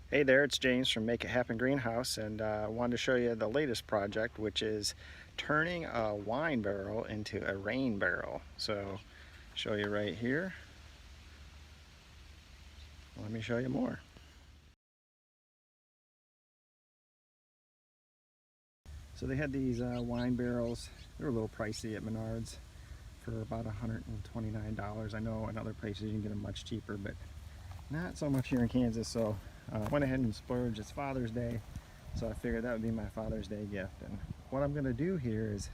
Hey there, it's James from Make It Happen Greenhouse, and I wanted to show you the latest project, which is turning a wine barrel into a rain barrel. So, show you right here. Let me show you more. So they had these wine barrels. They were a little pricey at Menards for about $129. I know in other places you can get them much cheaper, but not so much here in Kansas. So I went ahead and splurged. It's Father's Day, so I figured that would be my Father's Day gift. And what I'm going to do here is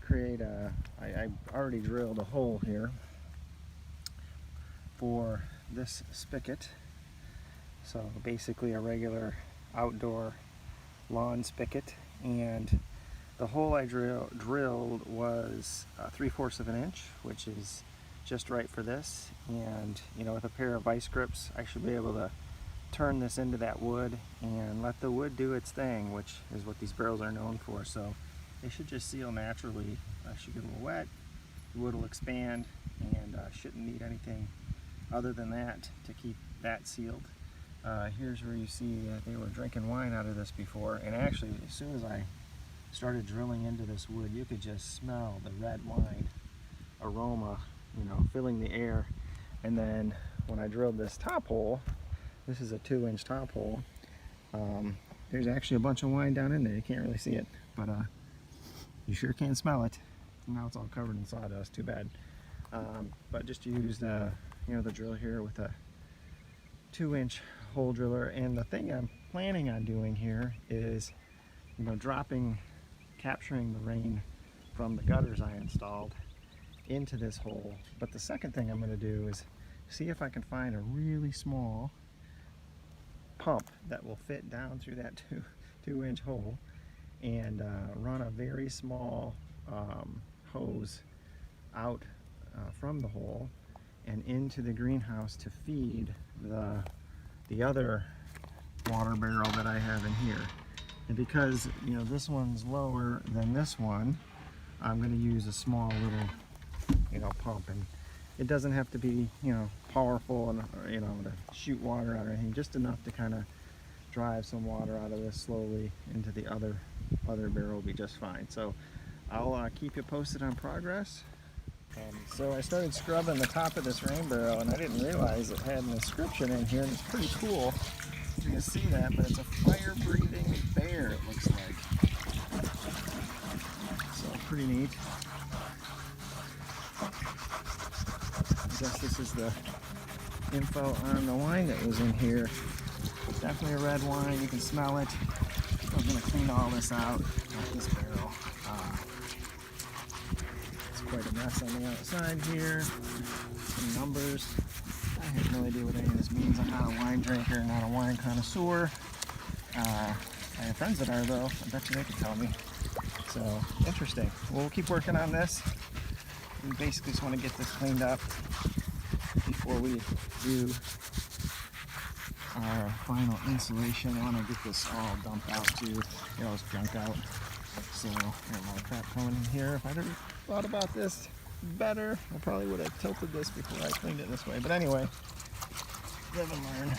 create I already drilled a hole here for this spigot. So basically a regular outdoor lawn spigot, and the hole I drilled was 3/4 of an inch, which is just right for this. And you know, with a pair of vice grips, I should be able to turn this into that wood and let the wood do its thing, which is what these barrels are known for. So they should just seal naturally. I should get a little wet, the wood will expand, and shouldn't need anything other than that to keep that sealed. Here's where you see they were drinking wine out of this before, and actually as soon as I started drilling into this wood, you could just smell the red wine aroma, you know, filling the air. And then when I drilled this top hole, this is a 2-inch top hole, there's actually a bunch of wine down in there. You can't really see it, but you sure can smell it. Now it's all covered in sawdust, too bad. But just used you know, the drill here with a 2-inch hole driller. And the thing I'm planning on doing here is, you know, capturing the rain from the gutters I installed into this hole. But the second thing I'm going to do is see if I can find a really small pump that will fit down through that 2-inch hole, and run a very small hose out from the hole and into the greenhouse to feed the other water barrel that I have in here. And because, you know, this one's lower than this one, I'm going to use a small little, you know, pump. And it doesn't have to be, you know, powerful and, you know, to shoot water out or anything, just enough to kind of drive some water out of this slowly into the other barrel will be just fine. So I'll keep you posted on progress. So I started scrubbing the top of this rain barrel, and I didn't realize it had an inscription in here, and it's pretty cool. You can see that, but it's a fire-breathing bear, it looks like. So pretty neat. I guess this is the info on the wine that was in here. Definitely a red wine, you can smell it. I'm going to clean all this out of this barrel. It's quite a mess on the outside here. Some numbers. I have no idea what any of this means. I'm not a wine drinker, not a wine connoisseur. I have friends that are, though. I bet you they could tell me. So, interesting. Well, we'll keep working on this. We basically just want to get this cleaned up before we do our final insulation. I want to get this all dumped out too, get all this junk out. So, I have a lot of crap coming in here. If I'd have thought about this better, I probably would have tilted this before I cleaned it this way. But anyway, live and learn.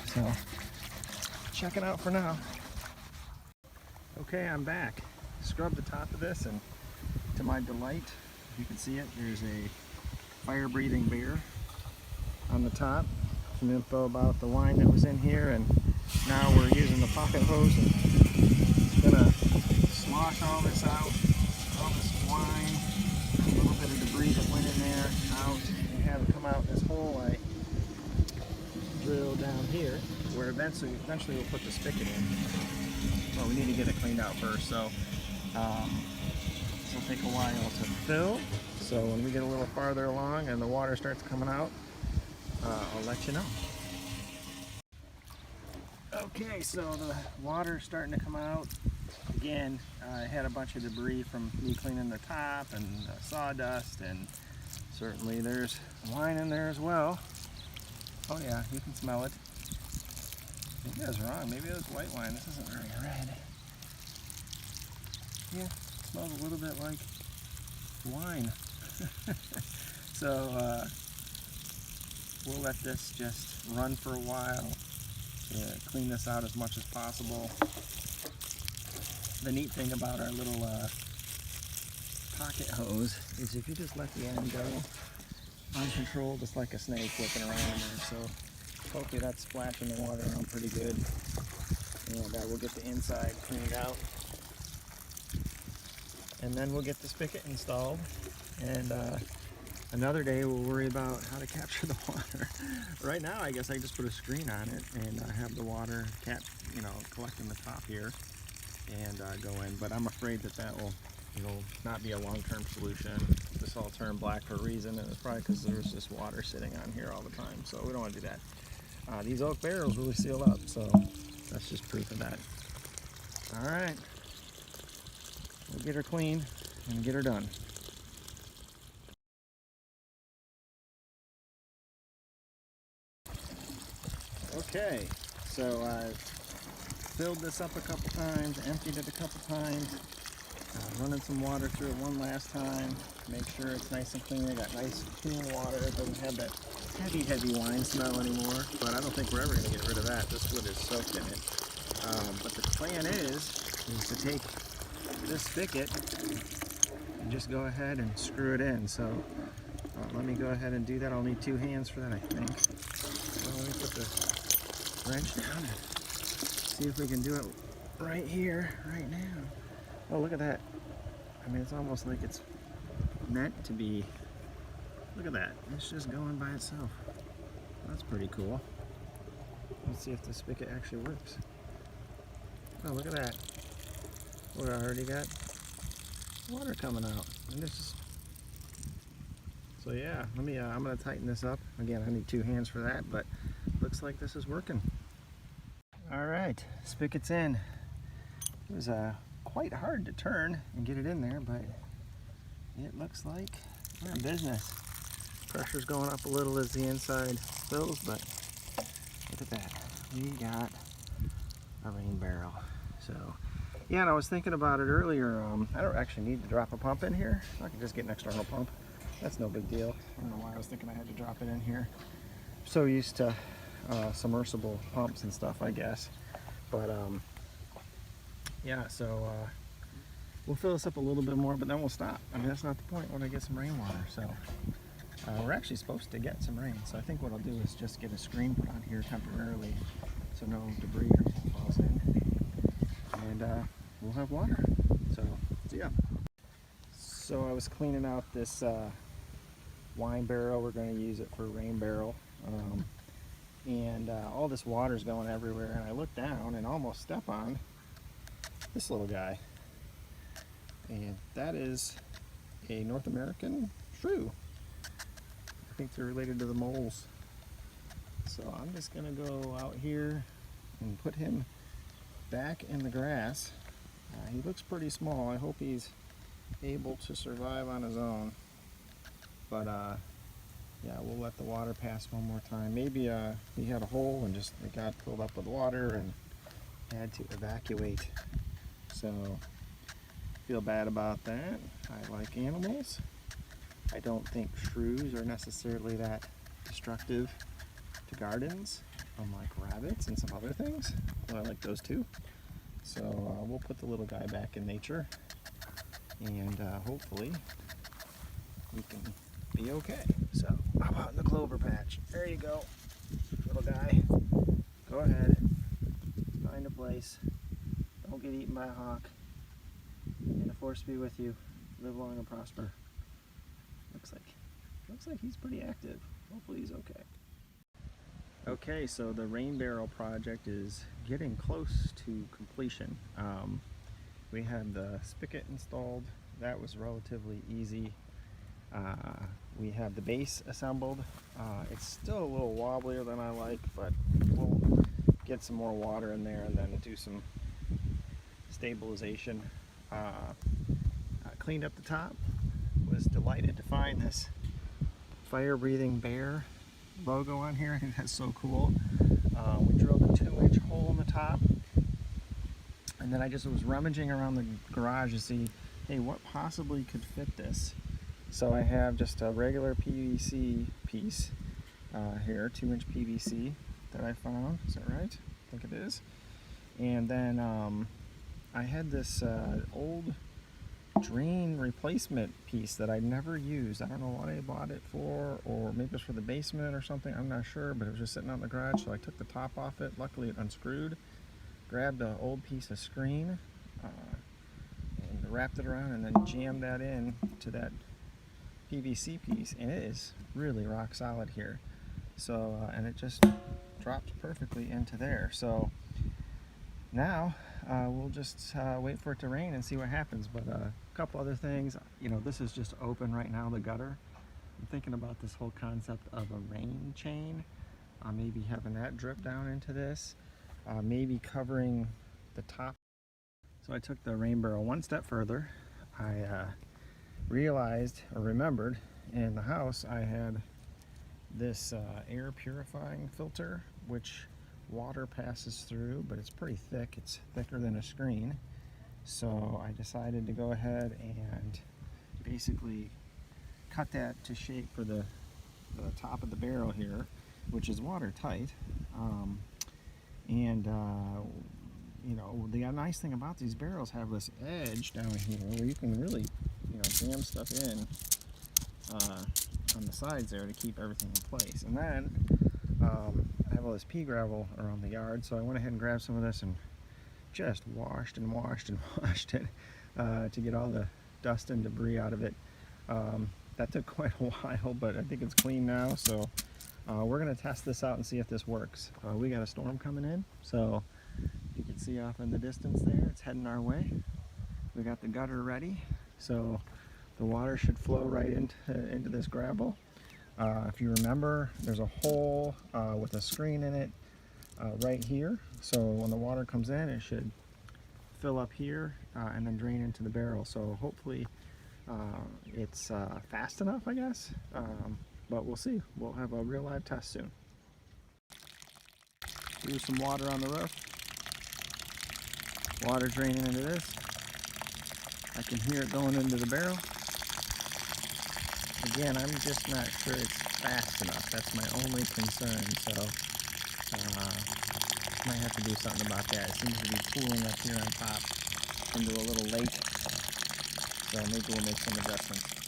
So, check it out for now. Okay, I'm back. Scrubbed the top of this, and to my delight, you can see it, there's a fire-breathing bear on the top. Some info about the wine that was in here, and now we're using the pocket hose and it's gonna slosh all this out, all this wine, a little bit of debris that went in there, out, and have it come out this hole I drilled down here, where eventually we'll put the spigot in. Well, we need to get it cleaned out first, so this will take a while to fill. So when we get a little farther along and the water starts coming out, I'll let you know. Okay, so the water's starting to come out. Again, I had a bunch of debris from me cleaning the top and sawdust, and certainly there's wine in there as well. Oh yeah, you can smell it. Maybe I was wrong. Maybe it was white wine. This isn't very red. Yeah, it smells a little bit like wine. So we'll let this just run for a while to clean this out as much as possible. The neat thing about our little pocket hose is if you just let the end go uncontrolled, just like a snake whipping around in there. So hopefully that's splashing the water around pretty good. And we'll get the inside cleaned out. And then we'll get the spigot installed. And another day we'll worry about how to capture the water. Right now I guess I just put a screen on it and have the water collect in the top here and go in. But I'm afraid that will not be a long-term solution. This all turned black for a reason, and it's probably because there was just water sitting on here all the time. So we don't want to do that. These oak barrels really seal up, so that's just proof of that. All right, we'll get her clean and get her done. Okay, so I've filled this up a couple times, emptied it a couple times, running some water through it one last time, make sure it's nice and clean. I got nice clean water. It doesn't have that heavy wine smell anymore, but I don't think we're ever going to get rid of that. This wood is soaked in it. But the plan is to take this spigot and just go ahead and screw it in. So let me go ahead and do that. I'll need 2 hands for that, I think. So let me put the wrench down and see if we can do it right here, right now. Oh, look at that. I mean, it's almost like it's meant to be. Look at that. It's just going by itself. That's pretty cool. Let's see if the spigot actually works. Oh, look at that. Look, I already got water coming out. And this is... So yeah, let me. I'm gonna tighten this up. Again, I need 2 hands for that, but looks like this is working. All right, spigot's in. It was quite hard to turn and get it in there, but it looks like we're in business. Pressure's going up a little as the inside fills, but look at that. We got a rain barrel. So yeah, and I was thinking about it earlier. I don't actually need to drop a pump in here. I can just get an external pump. That's no big deal. I don't know why I was thinking I had to drop it in here. I'm so used to submersible pumps and stuff, I guess. But yeah, so we'll fill this up a little bit more, but then we'll stop. I mean, that's not the point when I get some rainwater. So we're actually supposed to get some rain. So I think what I'll do is just get a screen put on here temporarily so no debris or anything falls in. And we'll have water. So, see ya. So I was cleaning out this wine barrel. We're going to use it for a rain barrel. And all this water's going everywhere, and I look down and almost step on this little guy. And that is a North American shrew. I think they're related to the moles. So I'm just gonna go out here and put him back in the grass. He looks pretty small. I hope he's able to survive on his own. But yeah, we'll let the water pass one more time. Maybe he had a hole and just it got filled up with water and had to evacuate. So feel bad about that. I like animals. I don't think shrews are necessarily that destructive to gardens, unlike rabbits and some other things. Well, I like those too. So we'll put the little guy back in nature, and hopefully we can be okay. So how about in the clover patch? There you go, little guy. Go ahead, find a place. Don't get eaten by a hawk. And the force be with you. Live long and prosper. Looks like he's pretty active. Hopefully he's okay. Okay, so the rain barrel project is getting close to completion. We had the spigot installed. That was relatively easy. We have the base assembled. It's still a little wobblier than I like, but we'll get some more water in there and then do some stabilization. Cleaned up the top. Was delighted to find this fire-breathing bear logo on here. I think that's so cool. We drilled a 2-inch hole in the top, and then I just was rummaging around the garage to see, hey, what possibly could fit this. So I have just a regular PVC piece here, 2-inch PVC that I found. Is that right? I think it is. And then I had this old drain replacement piece that I never used. I don't know what I bought it for, or maybe it's for the basement or something, I'm not sure, but it was just sitting out in the garage, so I took the top off it. Luckily it unscrewed, grabbed an old piece of screen, and wrapped it around, and then jammed that in to that PVC piece, and it is really rock solid here. So and it just drops perfectly into there. So now we'll just wait for it to rain and see what happens. But a couple other things, you know, this is just open right now, the gutter. I'm thinking about this whole concept of a rain chain, maybe having that drip down into this, maybe covering the top. So I took the rain barrel one step further. I realized or remembered in the house I had this air purifying filter, which water passes through, but it's pretty thick. It's thicker than a screen. So I decided to go ahead and basically cut that to shape for the top of the barrel here, which is watertight. You know, the nice thing about these barrels have this edge down here where you can really, you know, jam stuff in on the sides there to keep everything in place. And then I have all this pea gravel around the yard, so I went ahead and grabbed some of this and just washed and washed and washed it to get all the dust and debris out of it. That took quite a while, but I think it's clean now, so we're going to test this out and see if this works. We got a storm coming in, so you can see off in the distance there, it's heading our way. We got the gutter ready, so the water should flow right into this gravel. If you remember, there's a hole with a screen in it right here, so when the water comes in, it should fill up here and then drain into the barrel. So hopefully it's fast enough, I guess, but we'll see. We'll have a real live test soon. Here's some water on the roof. Water draining into this. I can hear it going into the barrel. Again, I'm just not sure it's fast enough. That's my only concern, so might have to do something about that. It seems to be pooling up here on top into a little lake, so maybe we'll make some adjustments.